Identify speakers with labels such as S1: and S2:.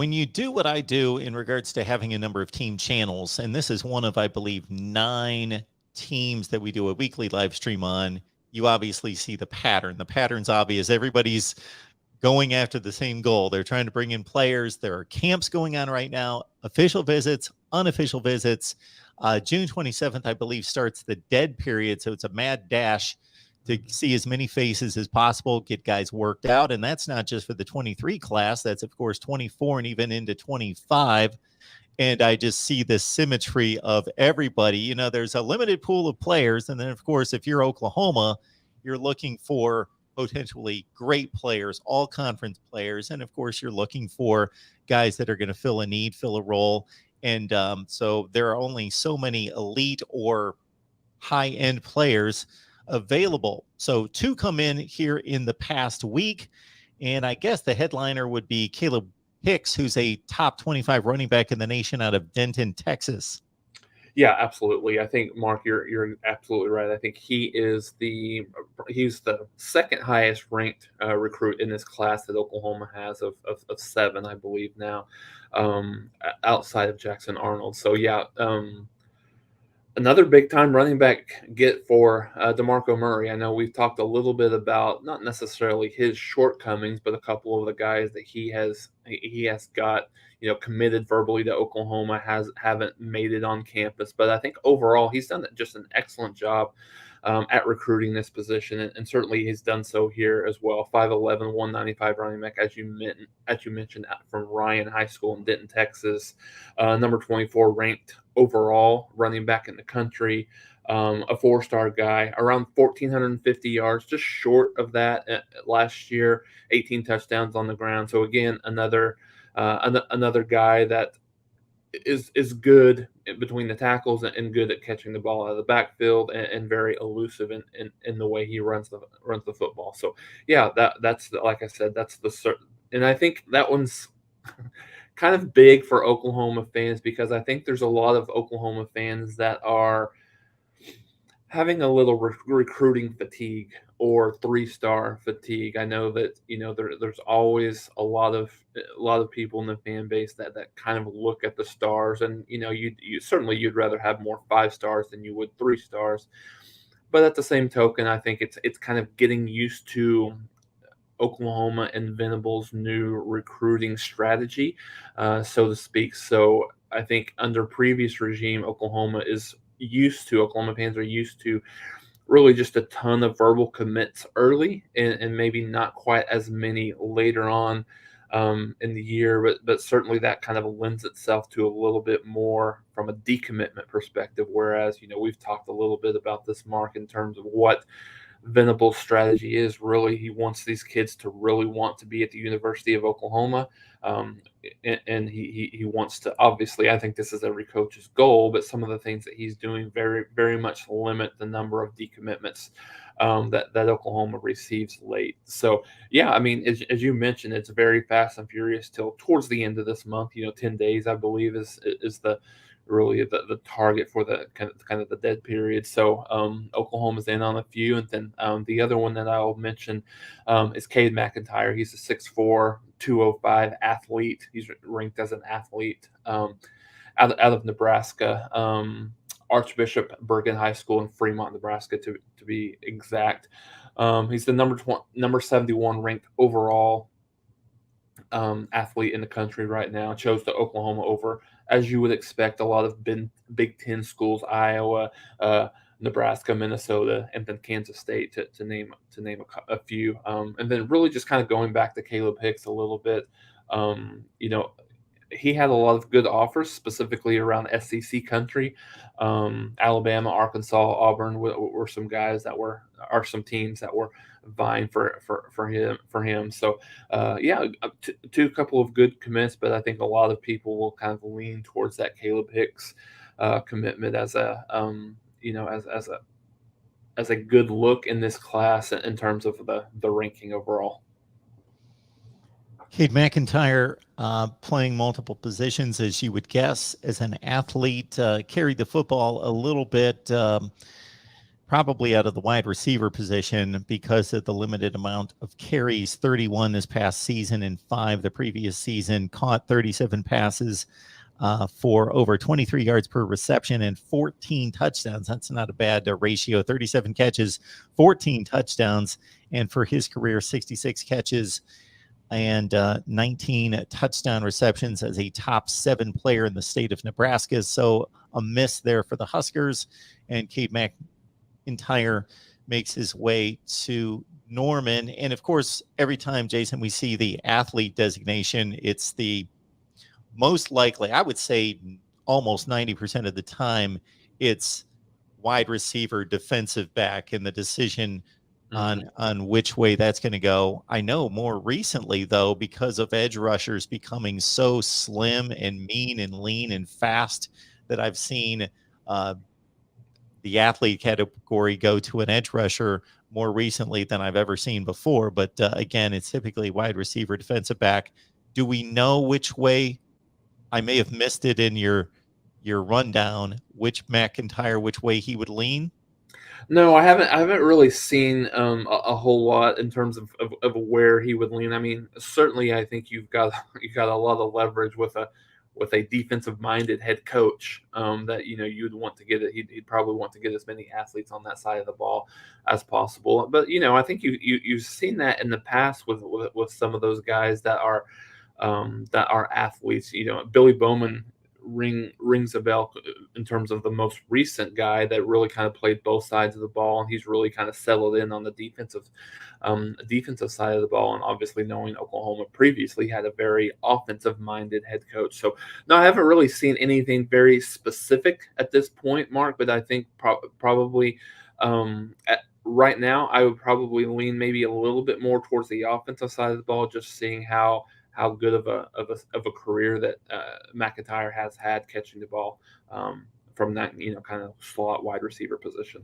S1: when you do what I do in regards to having a number of team channels, and this is one of, I believe, 9 teams that we do a weekly live stream on, you obviously see the pattern. The pattern's obvious. Everybody's going after the same goal. They're trying to bring in players. There are camps going on right now, official visits, unofficial visits. June 27th, I believe, starts the dead period. So it's a mad dash to see as many faces as possible, get guys worked out. And that's not just for the 23 class. That's, of course, 24 and even into 25. And I just see the symmetry of everybody. You know, there's a limited pool of players. And then, of course, if you're Oklahoma, you're looking for potentially great players, all conference players. And, of course, you're looking for guys that are going to fill a need, fill a role. And so there are only so many elite or high-end players available. So 2 come in here in the past week. And I guess the headliner would be Kalib Hicks, who's a top 25 running back in the nation out of Denton, Texas.
S2: Yeah, absolutely. I think, Mark, you're absolutely right. I think he's the second highest ranked recruit in this class that Oklahoma has of 7, I believe now, outside of Jackson Arnold. So yeah, another big time running back get for Demarco Murray. I know we've talked a little bit about not necessarily his shortcomings, but a couple of the guys that he has got, committed verbally to Oklahoma haven't made it on campus. But I think overall he's done just an excellent job at recruiting this position, and certainly he's done so here as well. 5'11", 195 running back, as you mentioned, from Ryan High School in Denton, Texas. Number 24 ranked overall running back in the country. A 4-star guy, around 1,450 yards, just short of that last year. 18 touchdowns on the ground. So again, another guy that is good between the tackles and good at catching the ball out of the backfield, and very elusive in the way he runs the football. So yeah, that's like I said, that's and I think that one's kind of big for Oklahoma fans, because I think there's a lot of Oklahoma fans that are having a little recruiting fatigue or 3-star fatigue. I know that there's always a lot of people in the fan base that kind of look at the stars, and you'd rather have more 5 stars than you would 3 stars. But at the same token, I think it's kind of getting used to Oklahoma and Venable's new recruiting strategy, so to speak. So I think under previous regime, Oklahoma fans are used to really just a ton of verbal commits early, and maybe not quite as many later on in the year, but certainly that kind of lends itself to a little bit more from a decommitment perspective. Whereas, we've talked a little bit about this, Mark, in terms of what Venable's strategy is. Really, he wants these kids to really want to be at the University of Oklahoma, and he wants to, obviously, I think this is every coach's goal, but some of the things that he's doing very, very much limit the number of decommitments that Oklahoma receives late. So yeah, I mean, as you mentioned, it's very fast and furious till towards the end of this month. 10 days, I believe, is the target for the kind of the dead period. So Oklahoma's in on a few, and then the other one that I'll mention is Cade Mcintyre. He's a 6'4", 205 athlete. He's ranked as an athlete out of Nebraska, Archbishop Bergen High School in Fremont, Nebraska, to be exact. He's the number 71 ranked overall athlete in the country right now. Chose to Oklahoma over, as you would expect, a lot of Big Ten schools: Iowa, Nebraska, Minnesota, and then Kansas State, to name a few. And then really just kind of going back to Kalib Hicks a little bit. He had a lot of good offers, specifically around SEC country. Alabama, Arkansas, Auburn were some guys are some teams that were vying for him. So yeah, two couple of good commits, but I think a lot of people will kind of lean towards that Kalib Hicks commitment as a as a good look in this class in terms of the ranking overall.
S1: Cade Mcintyre, playing multiple positions, as you would guess, as an athlete, carried the football a little bit, probably out of the wide receiver position because of the limited amount of carries, 31 this past season and 5 the previous season, caught 37 passes for over 23 yards per reception and 14 touchdowns. That's not a bad ratio. 37 catches, 14 touchdowns, and for his career, 66 catches and 19 touchdown receptions as a top 7 player in the state of Nebraska. So a miss there for the Huskers, and Cade McIntyre makes his way to Norman. And of course, every time, Jason, we see the athlete designation, it's the most likely, I would say almost 90% of the time, it's wide receiver, defensive back, and the decision on which way that's going to go. I know more recently, though, because of edge rushers becoming so slim and mean and lean and fast, that I've seen the athlete category go to an edge rusher more recently than I've ever seen before. But again, it's typically wide receiver, defensive back. Do we know which way? I may have missed it in your rundown, which McIntyre, which way he would lean.
S2: No, I haven't really seen a whole lot in terms of where he would lean. I mean, certainly, I think you've got a lot of leverage with a defensive minded head coach that you'd want to get it. He'd probably want to get as many athletes on that side of the ball as possible. But I think you've seen that in the past with some of those guys that are athletes. Billy Bowman rings a bell in terms of the most recent guy that really kind of played both sides of the ball, and he's really kind of settled in on the defensive side of the ball. And obviously, knowing Oklahoma previously had a very offensive minded head coach, so no, I haven't really seen anything very specific at this point, Mark. But I think probably right now, I would probably lean maybe a little bit more towards the offensive side of the ball, just seeing how good of a career that McIntyre has had catching the ball from that kind of slot wide receiver position.